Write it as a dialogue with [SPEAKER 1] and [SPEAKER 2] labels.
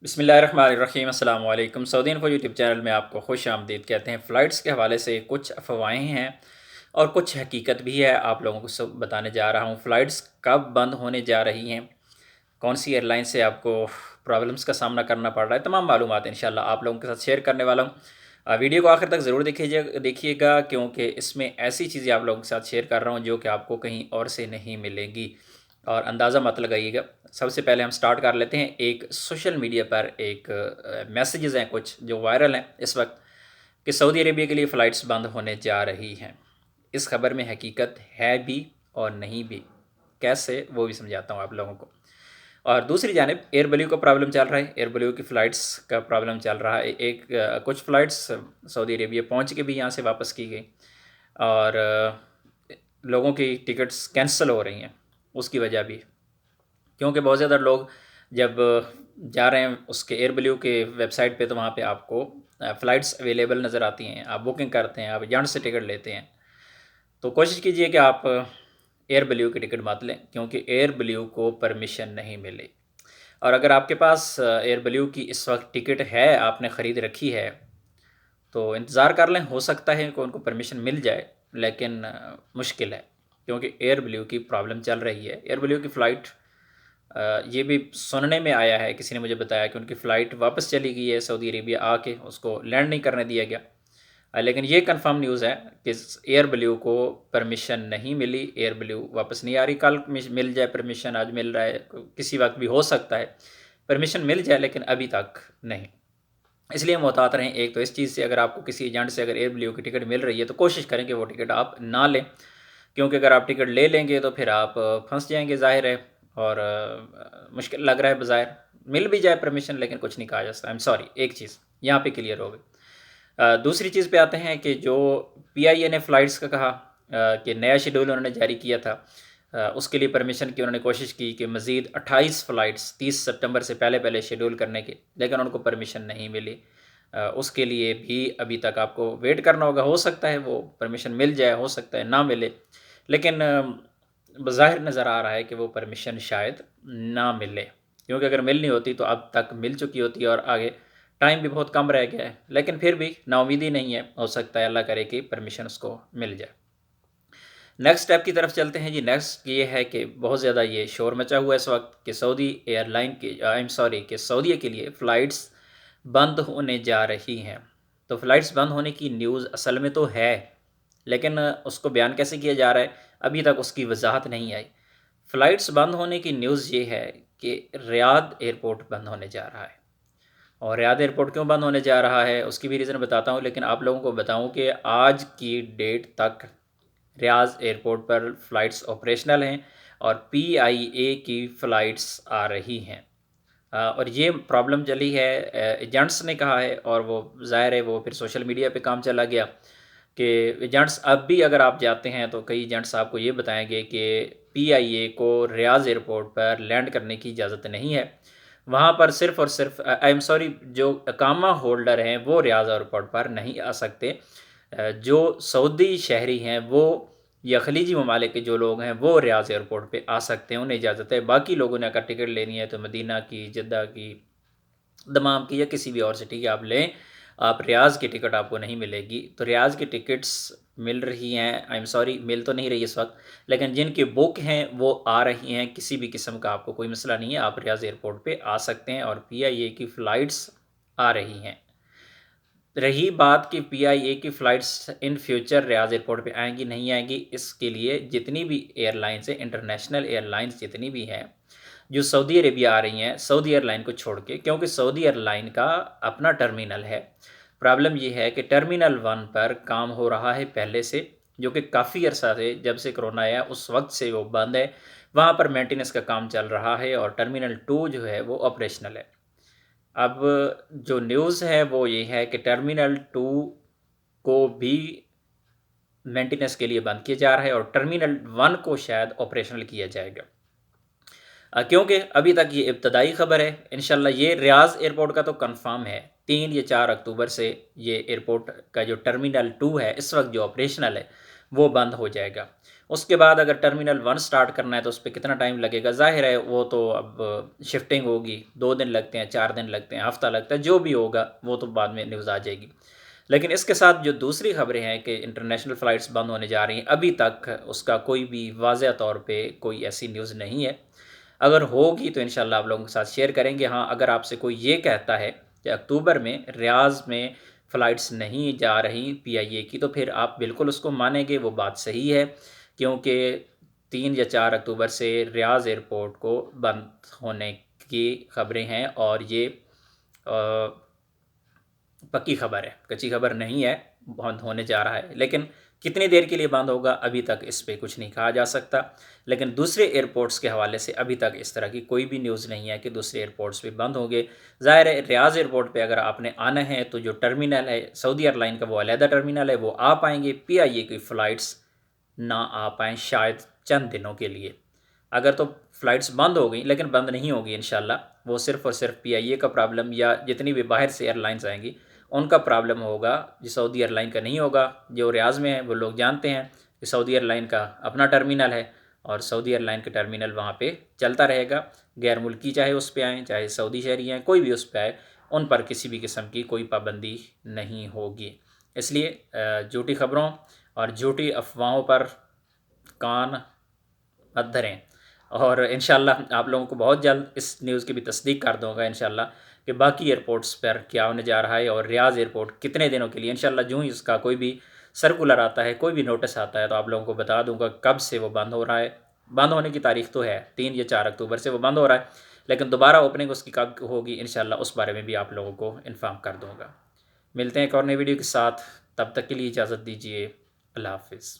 [SPEAKER 1] بسم اللہ الرحمن الرحیم السلام علیکم سعودی انفو یوٹیوب چینل میں آپ کو خوش آمدید کہتے ہیں۔ فلائٹس کے حوالے سے کچھ افواہیں ہیں اور کچھ حقیقت بھی ہے، آپ لوگوں کو سب بتانے جا رہا ہوں۔ فلائٹس کب بند ہونے جا رہی ہیں، کون سی ایئر لائن سے آپ کو پرابلمس کا سامنا کرنا پڑ رہا ہے، تمام معلومات انشاءاللہ آپ لوگوں کے ساتھ شیئر کرنے والا ہوں۔ ویڈیو کو آخر تک ضرور دیکھیے گا کیونکہ اس میں ایسی چیزیں آپ لوگوں کے ساتھ شیئر کر رہا ہوں جو کہ آپ کو کہیں اور سے نہیں ملے گی، اور اندازہ مت لگائیے گا۔ سب سے پہلے ہم سٹارٹ کر لیتے ہیں۔ ایک سوشل میڈیا پر ایک میسیجز ہیں کچھ جو وائرل ہیں اس وقت، کہ سعودی عربیہ کے لیے فلائٹس بند ہونے جا رہی ہیں۔ اس خبر میں حقیقت ہے بھی اور نہیں بھی، کیسے وہ بھی سمجھاتا ہوں آپ لوگوں کو۔ اور دوسری جانب ایئر بلیو کا پرابلم چل رہا ہے، ایئر بلیو کی فلائٹس کا پرابلم چل رہا ہے۔ کچھ فلائٹس سعودی عربیہ پہنچ کے بھی یہاں سے واپس کی گئی، اور لوگوں کی ٹکٹس کینسل ہو رہی ہیں اس کی وجہ بھی، کیونکہ بہت زیادہ لوگ جب جا رہے ہیں اس کے ایئر بلیو کے ویب سائٹ پہ، تو وہاں پہ آپ کو فلائٹس اویلیبل نظر آتی ہیں، آپ بکنگ کرتے ہیں، آپ ایجنٹ سے ٹکٹ لیتے ہیں، تو کوشش کیجئے کہ آپ ایئر بلیو کی ٹکٹ مت لیں، کیونکہ ایئر بلیو کو پرمیشن نہیں ملے۔ اور اگر آپ کے پاس ایئر بلیو کی اس وقت ٹکٹ ہے، آپ نے خرید رکھی ہے، تو انتظار کر لیں، ہو سکتا ہے کہ ان کو پرمیشن مل جائے، لیکن مشکل ہے، کیونکہ ایئر بلیو کی پرابلم چل رہی ہے۔ ایئر بلیو کی فلائٹ، یہ بھی سننے میں آیا ہے، کسی نے مجھے بتایا کہ ان کی فلائٹ واپس چلی گئی ہے سعودی عربیہ آ کے، اس کو لینڈ نہیں کرنے دیا گیا، لیکن یہ کنفرم نیوز ہے کہ ایئر بلیو کو پرمیشن نہیں ملی، ایئر بلیو واپس نہیں آ رہی۔ کل مل جائے پرمیشن، آج مل رہا ہے، کسی وقت بھی ہو سکتا ہے پرمیشن مل جائے، لیکن ابھی تک نہیں۔ اس لیے محتاط رہیں۔ ایک تو اس چیز سے، اگر آپ کو کسی ایجنٹ سے اگر ایئر بلیو کی ٹکٹ مل رہی ہے تو کوشش کریں کہ وہ ٹکٹ آپ نہ لیں، کیونکہ اگر آپ ٹکٹ لے لیں گے تو پھر آپ پھنس جائیں گے، ظاہر ہے، اور مشکل لگ رہا ہے بظاہر۔ مل بھی جائے پرمیشن لیکن کچھ نہیں کہا جا سکتا۔ سوری، ایک چیز یہاں پہ کلیئر ہو گئی۔ دوسری چیز پہ آتے ہیں کہ جو پی آئی اے نے فلائٹس کا کہا کہ نیا شیڈول انہوں نے جاری کیا تھا، اس کے لیے پرمیشن کی انہوں نے کوشش کی کہ مزید 28 فلائٹس 30 سپٹمبر سے پہلے شیڈول کرنے کے، لیکن ان کو پرمیشن نہیں ملی۔ اس کے لیے بھی ابھی تک آپ کو ویٹ کرنا ہوگا، ہو سکتا ہے وہ پرمیشن مل جائے، ہو سکتا ہے نہ ملے، لیکن بظاہر نظر آ رہا ہے کہ وہ پرمیشن شاید نہ ملے، کیونکہ اگر ملنی ہوتی تو اب تک مل چکی ہوتی، اور آگے ٹائم بھی بہت کم رہ گیا ہے، لیکن پھر بھی نا امیدی نہیں ہے، ہو سکتا ہے اللہ کرے کہ پرمیشن اس کو مل جائے۔ نیکسٹ اسٹیپ کی طرف چلتے ہیں جی۔ نیکسٹ یہ ہے کہ بہت زیادہ یہ شور مچا ہوا ہے اس وقت کہ سعودی ایئر لائن کی کہ سعودیہ کے لیے فلائٹس بند ہونے جا رہی ہیں۔ تو فلائٹس بند ہونے کی نیوز اصل میں تو ہے، لیکن اس کو بیان کیسے کیا جا رہا ہے، ابھی تک اس کی وضاحت نہیں آئی۔ فلائٹس بند ہونے کی نیوز یہ ہے کہ ریاض ایئرپورٹ بند ہونے جا رہا ہے، اور ریاض ایئرپورٹ کیوں بند ہونے جا رہا ہے اس کی بھی ریزن بتاتا ہوں، لیکن آپ لوگوں کو بتاؤں کہ آج کی ڈیٹ تک ریاض ایئرپورٹ پر فلائٹس آپریشنل ہیں، اور پی آئی اے کی فلائٹس آ رہی ہیں، اور یہ پرابلم چلی ہے، ایجنٹس نے کہا ہے، اور وہ ظاہر ہے وہ پھر سوشل میڈیا پہ کام چلا گیا کہ ایجنٹس اب بھی اگر آپ جاتے ہیں تو کئی ایجنٹس آپ کو یہ بتائیں گے کہ پی آئی اے کو ریاض ایئرپورٹ پر لینڈ کرنے کی اجازت نہیں ہے، وہاں پر صرف اور صرف جو اقامہ ہولڈر ہیں وہ ریاض ایئرپورٹ پر نہیں آ سکتے، جو سعودی شہری ہیں وہ یا خلیجی ممالک کے جو لوگ ہیں وہ ریاض ایئرپورٹ پہ آ سکتے ہیں، انہیں اجازت ہے۔ باقی لوگوں نے اگر ٹکٹ لینی ہے تو مدینہ کی، جدہ کی، دمام کی، یا کسی بھی اور سٹی کی آپ لیں، آپ ریاض کی ٹکٹ آپ کو نہیں ملے گی۔ تو ریاض کی ٹکٹس مل رہی ہیں، مل تو نہیں رہی اس وقت، لیکن جن کی بک ہیں وہ آ رہی ہیں، کسی بھی قسم کا آپ کو کوئی مسئلہ نہیں ہے، آپ ریاض ایئرپورٹ پہ آ سکتے ہیں، اور پی آئی اے کی فلائٹس آ رہی ہیں۔ رہی بات کہ پی آئی اے کی flights in future Riyadh airport پہ آئیں گی نہیں آئیں گی، اس کے لیے جتنی بھی ایئر لائنس ہیں، انٹرنیشنل ایئر لائنس جتنی بھی ہیں جو سعودی عربیہ آ رہی ہیں، سعودی ایئر لائن کو چھوڑ کے، کیونکہ سعودی ایئر لائن کا اپنا ٹرمینل ہے۔ پرابلم یہ ہے کہ ٹرمینل 1 پر کام ہو رہا ہے پہلے سے، جو کہ کافی عرصہ سے، جب سے کرونا آیا اس وقت سے وہ بند ہے، وہاں پر مینٹیننس کا کام چل رہا ہے، اور ٹرمینل 2 جو ہے وہ آپریشنل ہے۔ اب جو نیوز ہے وہ یہ ہے کہ ٹرمینل 2 کو بھی مینٹیننس کے لیے بند کیا جا رہا ہے، اور ٹرمینل 1 کو شاید آپریشنل کیا جائے گا، کیونکہ ابھی تک یہ ابتدائی خبر ہے۔ انشاءاللہ یہ ریاض ایئرپورٹ کا تو کنفرم ہے، 3 یا 4 اکتوبر سے یہ ایئرپورٹ کا جو ٹرمینل 2 ہے اس وقت جو آپریشنل ہے وہ بند ہو جائے گا۔ اس کے بعد اگر ٹرمینل 1 سٹارٹ کرنا ہے تو اس پہ کتنا ٹائم لگے گا، ظاہر ہے وہ تو اب شفٹنگ ہوگی، 2 دن لگتے ہیں، 4 دن لگتے ہیں، ہفتہ لگتا ہے، جو بھی ہوگا وہ تو بعد میں نیوز آ جائے گی۔ لیکن اس کے ساتھ جو دوسری خبریں ہیں کہ انٹرنیشنل فلائٹس بند ہونے جا رہی ہیں، ابھی تک اس کا کوئی بھی واضح طور پہ کوئی ایسی نیوز نہیں ہے۔ اگر ہوگی تو انشاءاللہ آپ لوگوں کے ساتھ شیئر کریں گے۔ ہاں، اگر آپ سے کوئی یہ کہتا ہے کہ اکتوبر میں ریاض میں فلائٹس نہیں جا رہی پی آئی اے کی، تو پھر آپ بالکل اس کو مانیں گے، وہ بات صحیح ہے، کیونکہ 3 یا 4 اکتوبر سے ریاض ایئرپورٹ کو بند ہونے کی خبریں ہیں، اور یہ پکی خبر ہے، کچی خبر نہیں ہے، بند ہونے جا رہا ہے۔ لیکن کتنی دیر کے لیے بند ہوگا ابھی تک اس پہ کچھ نہیں کہا جا سکتا۔ لیکن دوسرے ایئرپورٹس کے حوالے سے ابھی تک اس طرح کی کوئی بھی نیوز نہیں ہے کہ دوسرے ایئرپورٹس پہ بند ہوں گے۔ ظاہر ہے ریاض ایئرپورٹ پہ اگر آپ نے آنا ہے تو جو ٹرمینل ہے سعودی ایئر لائن کا، وہ علیحدہ ٹرمینل ہے، وہ آ پائیں گے۔ پی آئی اے کی فلائٹس نہ آ پائیں شاید چند دنوں کے لیے۔ اگر تو فلائٹس بند ہو گئیں، لیکن بند نہیں ہوگی انشاءاللہ، وہ صرف اور صرف پی آئی اے کا پرابلم یا جتنی بھی باہر سے ایئر لائنز آئیں گی ان کا پرابلم ہوگا، جو سعودی ایئر لائن کا نہیں ہوگا۔ جو ریاض میں ہیں وہ لوگ جانتے ہیں کہ سعودی ایئر لائن کا اپنا ٹرمینل ہے، اور سعودی ایئر لائن کا ٹرمینل وہاں پہ چلتا رہے گا، غیر ملکی چاہے اس پہ آئیں، چاہے سعودی شہری ہیں، کوئی بھی اس پہ آئے، ان پر کسی بھی قسم کی کوئی پابندی نہیں ہوگی۔ اس لیے جھوٹی خبروں اور جھوٹی افواہوں پر کان مت دھریں، اور انشاءاللہ آپ لوگوں کو بہت جلد اس نیوز کی بھی تصدیق کر دوں گا انشاءاللہ کہ باقی ایئرپورٹس پر کیا ہونے جا رہا ہے، اور ریاض ایئرپورٹ کتنے دنوں کے لیے۔ انشاءاللہ جو ہی اس کا کوئی بھی سرکولر آتا ہے، کوئی بھی نوٹس آتا ہے، تو آپ لوگوں کو بتا دوں گا کب سے وہ بند ہو رہا ہے۔ بند ہونے کی تاریخ تو ہے 3 یا 4 اکتوبر سے وہ بند ہو رہا ہے، لیکن دوبارہ اوپننگ اس کی کب ہوگی انشاءاللہ اس بارے میں بھی آپ لوگوں کو انفارم کر دوں گا۔ ملتے ہیں ایک اور نئی ویڈیو کے ساتھ، تب تک کے لیے اجازت دیجیے، اللہ حافظ۔